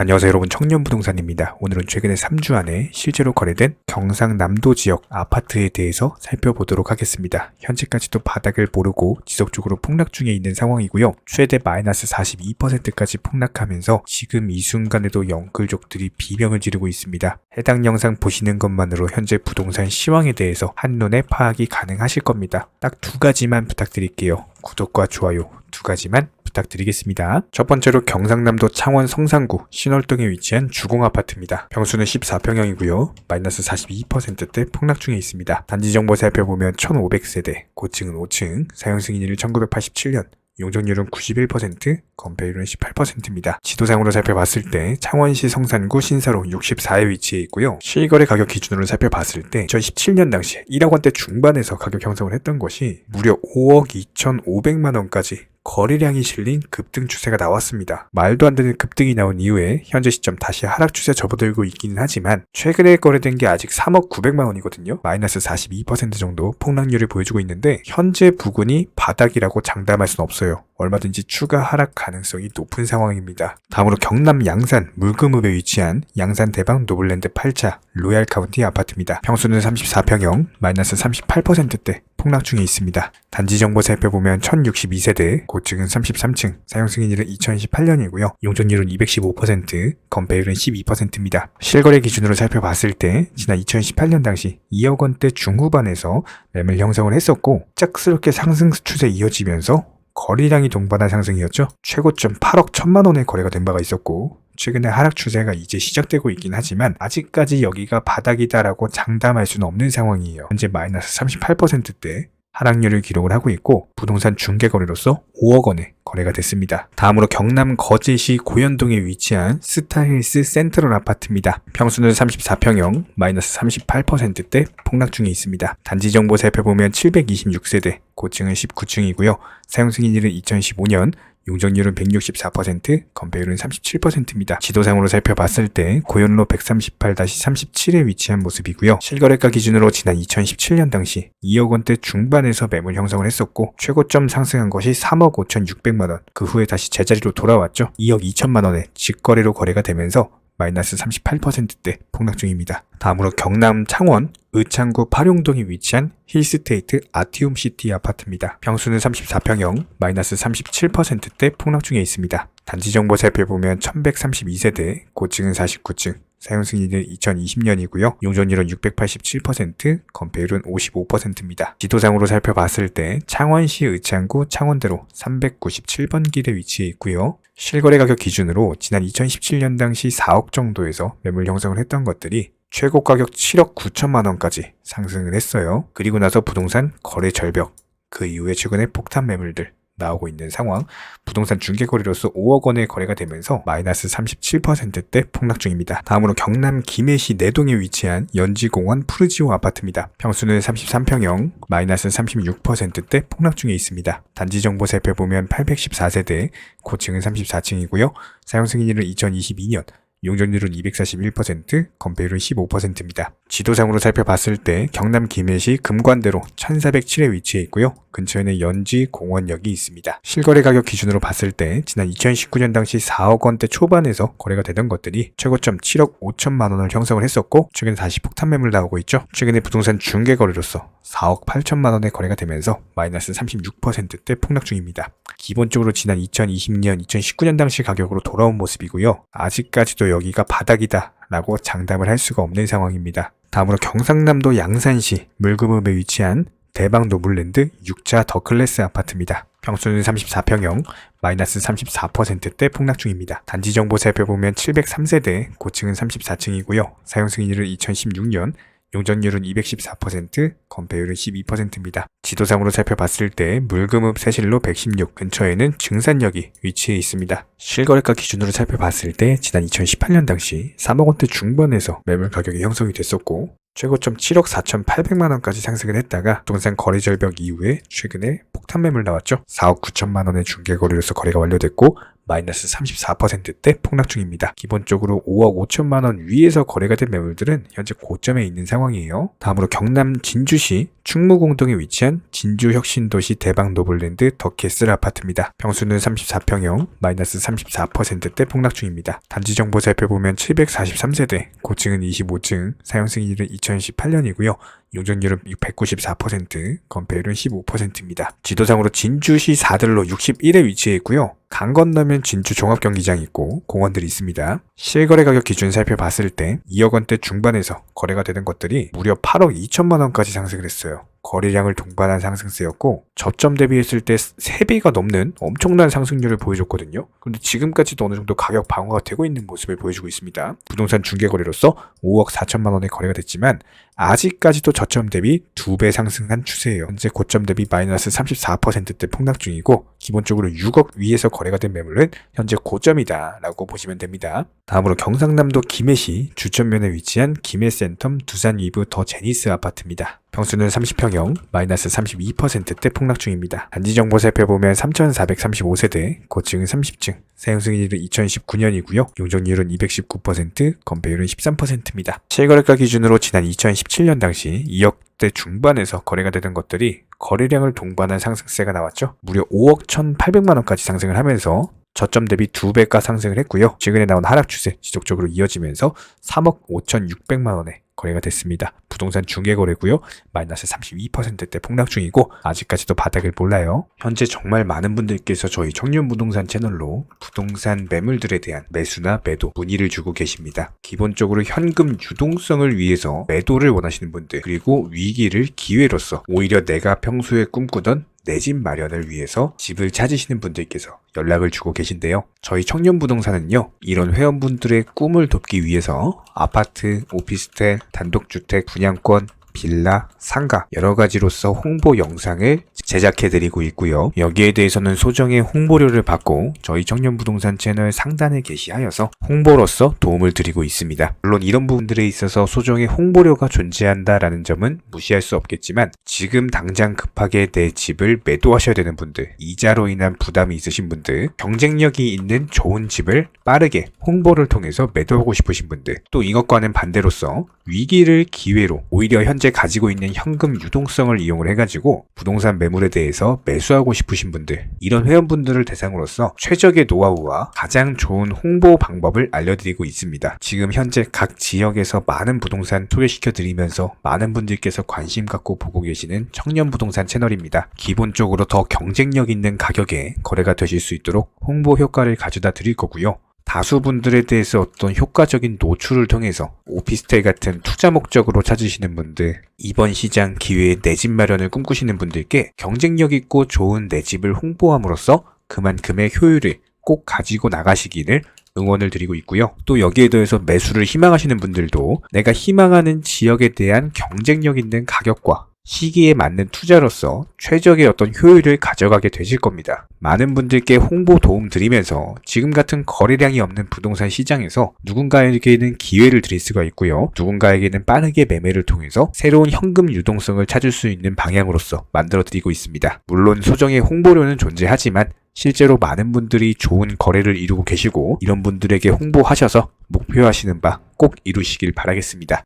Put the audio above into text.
안녕하세요 여러분, 청년부동산입니다. 오늘은 최근에 3주 안에 실제로 거래된 경상남도 지역 아파트에 대해서 살펴보도록 하겠습니다. 현재까지도 바닥을 모르고 지속적으로 폭락 중에 있는 상황이고요. 최대 마이너스 42%까지 폭락하면서 지금 이 순간에도 영끌족들이 비명을 지르고 있습니다. 해당 영상 보시는 것만으로 현재 부동산 시황에 대해서 한눈에 파악이 가능하실 겁니다. 딱 두 가지만 부탁드릴게요. 구독과 좋아요 두 가지만 부탁드리겠습니다. 첫 번째로 경상남도 창원 성산구 신월동에 위치한 주공아파트입니다. 평수는 14평형이고요. 마이너스 42%대 폭락 중에 있습니다. 단지 정보 살펴보면 1500세대, 고층은 5층, 사용승인일은 1987년, 용적률은 91%, 건폐율은 18%입니다. 지도상으로 살펴봤을 때 창원시 성산구 신사로 64에 위치해 있고요. 실거래 가격 기준으로 살펴봤을 때 2017년 당시 1억 원대 중반에서 가격 형성을 했던 것이 무려 5억 2,500만 원까지 거래량이 실린 급등 추세가 나왔습니다. 말도 안 되는 급등이 나온 이후에 현재 시점 다시 하락 추세 접어들고 있기는 하지만 최근에 거래된 게 아직 3억 900만 원이거든요. 마이너스 42% 정도 폭락률을 보여주고 있는데 현재 부근이 바닥이라고 장담할 수는 없어요. 얼마든지 추가 하락 가능성이 높은 상황입니다. 다음으로 경남 양산 물금읍에 위치한 양산 대방 노블랜드 8차 로얄 카운티 아파트입니다. 평수는 34평형, 마이너스 38%대 폭락 중에 있습니다. 단지 정보 살펴보면 1062세대, 고층은 33층, 사용승인일은 2018년이고요. 용적률은 215%, 건폐율은 12%입니다. 실거래 기준으로 살펴봤을 때 지난 2018년 당시 2억 원대 중후반에서 매물 형성을 했었고 짝스럽게 상승 추세 이어지면서 거래량이 동반한 상승이었죠. 최고점 8억 1천만 원의 거래가 된 바가 있었고 최근에 하락 추세가 이제 시작되고 있긴 하지만 아직까지 여기가 바닥이다라고 장담할 수는 없는 상황이에요. 현재 마이너스 38%대 하락률을 기록을 하고 있고 부동산 중개거래로서 5억 원에 거래가 됐습니다. 다음으로 경남 거제시 고현동에 위치한 스타힐스 센트럴 아파트입니다. 평수는 34평형, 마이너스 38%대 폭락 중에 있습니다. 단지 정보 살펴보면 726세대, 고층은 19층이고요. 사용승인일은 2015년, 용적률은 164%, 건폐율은 37%입니다. 지도상으로 살펴봤을 때 고현로 138-37에 위치한 모습이고요. 실거래가 기준으로 지난 2017년 당시 2억 원대 중반에서 매물 형성을 했었고 최고점 상승한 것이 3억 5,600만 원, 그 후에 다시 제자리로 돌아왔죠. 2억 2천만 원에 직거래로 거래가 되면서 마이너스 38%대 폭락 중입니다. 다음으로 경남 창원 의창구 파룡동에 위치한 힐스테이트 아티움시티 아파트입니다. 평수는 34평형, 마이너스 37%대 폭락 중에 있습니다. 단지 정보 살펴보면 1132세대, 고층은 49층, 사용승인일은 2020년이고요. 용적률은 687%, 건폐율은 55%입니다. 지도상으로 살펴봤을 때 창원시 의창구 창원대로 397번 길에 위치해 있고요. 실거래 가격 기준으로 지난 2017년 당시 4억 정도에서 매물 형성을 했던 것들이 최고 가격 7억 9천만 원까지 상승을 했어요. 그리고 나서 부동산 거래 절벽, 그 이후에 최근에 폭탄 매물들 나오고 있는 상황, 부동산 중개거래로서 5억 원의 거래가 되면서 마이너스 37%대 폭락 중입니다. 다음으로 경남 김해시 내동에 위치한 연지공원 푸르지오 아파트입니다. 평수는 33평형, 마이너스 36%대 폭락 중에 있습니다. 단지 정보 살펴보면 814세대, 고층은 34층이고요. 사용승인일은 2022년, 용적률은 241%, 건폐율은 15%입니다. 지도상으로 살펴봤을 때 경남 김해시 금관대로 1407에 위치해 있고요. 근처에는 연지 공원역이 있습니다. 실거래 가격 기준으로 봤을 때 지난 2019년 당시 4억 원대 초반에서 거래가 되던 것들이 최고점 7억 5천만 원을 형성을 했었고 최근에 다시 폭탄 매물 나오고 있죠. 최근에 부동산 중개거래로서 4억 8천만 원의 거래가 되면서 마이너스 36%대 폭락 중입니다. 기본적으로 지난 2020년, 2019년 당시 가격으로 돌아온 모습이고요. 아직까지도 여기가 바닥이다 라고 장담을 할 수가 없는 상황입니다. 다음으로 경상남도 양산시 물금읍에 위치한 대방 노블랜드 6차 더클래스 아파트입니다. 평수는 34평형, 마이너스 34%대 폭락 중입니다. 단지 정보 살펴보면 703세대, 고층은 34층이고요. 사용승인일은 2016년, 용적률은 214%, 건폐율은 12%입니다. 지도상으로 살펴봤을 때 물금읍 세실로 116 근처에는 증산역이 위치해 있습니다. 실거래가 기준으로 살펴봤을 때 지난 2018년 당시 3억 원대 중반에서 매물 가격이 형성이 됐었고 최고점 7억 4,800만 원까지 상승을 했다가 부동산 거래 절벽 이후에 최근에 폭탄 매물 나왔죠. 4억 9천만 원의 중개거래로서 거래가 완료됐고 마이너스 34%대 폭락 중입니다. 기본적으로 5억 5천만 원 위에서 거래가 된 매물들은 현재 고점에 있는 상황이에요. 다음으로 경남 진주시 충무공동에 위치한 진주혁신도시 대방노블랜드 더캐슬 아파트입니다. 평수는 34평형, 마이너스 34%대 폭락 중입니다. 단지 정보 살펴보면 743세대, 고층은 25층, 사용 승인일은 2018년이고요. 용적률은 194%, 건폐율은 15%입니다. 지도상으로 진주시 4들로 61에 위치해 있고요. 강 건너면 진주 종합경기장이 있고 공원들이 있습니다. 실거래 가격 기준 살펴봤을 때 2억 원대 중반에서 거래가 되는 것들이 무려 8억 2천만 원까지 상승을 했어요. 거래량을 동반한 상승세였고 저점 대비했을 때 3배가 넘는 엄청난 상승률을 보여줬거든요. 그런데 지금까지도 어느 정도 가격 방어가 되고 있는 모습을 보여주고 있습니다. 부동산 중개거래로서 5억 4천만 원에 거래가 됐지만 아직까지도 저점 대비 2배 상승한 추세예요. 현재 고점 대비 마이너스 34%대 폭락 중이고 기본적으로 6억 위에서 거래가 된 매물은 현재 고점이다 라고 보시면 됩니다. 다음으로 경상남도 김해시 주천면에 위치한 김해센텀 두산 위브 더 제니스 아파트입니다. 평수는 30평형, 마이너스 32%대 폭락 중입니다. 단지 정보 살펴보면 3,435세대, 고층은 30층, 사용 승인일은 2019년이고요. 용적률은 219%, 건폐율은 13%입니다. 실거래가 기준으로 지난 2017년 당시 2억대 중반에서 거래가 되던 것들이 거래량을 동반한 상승세가 나왔죠. 무려 5억 1,800만 원까지 상승을 하면서 저점 대비 2배가 상승을 했고요. 최근에 나온 하락 추세 지속적으로 이어지면서 3억 5,600만 원에 거래가 됐습니다. 부동산 중개거래고요. 마이너스 32%대 폭락 중이고 아직까지도 바닥을 몰라요. 현재 정말 많은 분들께서 저희 청년부동산 채널로 부동산 매물들에 대한 매수나 매도 문의를 주고 계십니다. 기본적으로 현금 유동성을 위해서 매도를 원하시는 분들, 그리고 위기를 기회로서 오히려 내가 평소에 꿈꾸던 내 집 마련을 위해서 집을 찾으시는 분들께서 연락을 주고 계신데요. 저희 청년부동산은요, 이런 회원분들의 꿈을 돕기 위해서 아파트, 오피스텔, 단독주택, 분양권, 빌라, 상가 여러 가지로서 홍보 영상을 제작해드리고 있고요. 여기에 대해서는 소정의 홍보료를 받고 저희 청년부동산 채널 상단에 게시하여서 홍보로서 도움을 드리고 있습니다. 물론 이런 부분들에 있어서 소정의 홍보료가 존재한다라는 점은 무시할 수 없겠지만 지금 당장 급하게 내 집을 매도하셔야 되는 분들, 이자로 인한 부담이 있으신 분들, 경쟁력이 있는 좋은 집을 빠르게 홍보를 통해서 매도하고 싶으신 분들, 또 이것과는 반대로서 위기를 기회로 오히려 현재 가지고 있는 현금 유동성을 이용을 해가지고 부동산 매물에 대해서 매수하고 싶으신 분들, 이런 회원분들을 대상으로서 최적의 노하우와 가장 좋은 홍보 방법을 알려드리고 있습니다. 지금 현재 각 지역에서 많은 부동산 소개시켜드리면서 많은 분들께서 관심 갖고 보고 계시는 청년부동산 채널입니다. 기본적으로 더 경쟁력 있는 가격에 거래가 되실 수 있도록 홍보 효과를 가져다 드릴 거고요. 다수 분들에 대해서 어떤 효과적인 노출을 통해서 오피스텔 같은 투자 목적으로 찾으시는 분들, 이번 시장 기회에 내 집 마련을 꿈꾸시는 분들께 경쟁력 있고 좋은 내 집을 홍보함으로써 그만큼의 효율을 꼭 가지고 나가시기를 응원을 드리고 있고요. 또 여기에 더해서 매수를 희망하시는 분들도 내가 희망하는 지역에 대한 경쟁력 있는 가격과 시기에 맞는 투자로서 최적의 어떤 효율을 가져가게 되실 겁니다. 많은 분들께 홍보 도움 드리면서 지금 같은 거래량이 없는 부동산 시장에서 누군가에게는 기회를 드릴 수가 있고요. 누군가에게는 빠르게 매매를 통해서 새로운 현금 유동성을 찾을 수 있는 방향으로서 만들어 드리고 있습니다. 물론 소정의 홍보료는 존재하지만 실제로 많은 분들이 좋은 거래를 이루고 계시고 이런 분들에게 홍보하셔서 목표하시는 바 꼭 이루시길 바라겠습니다.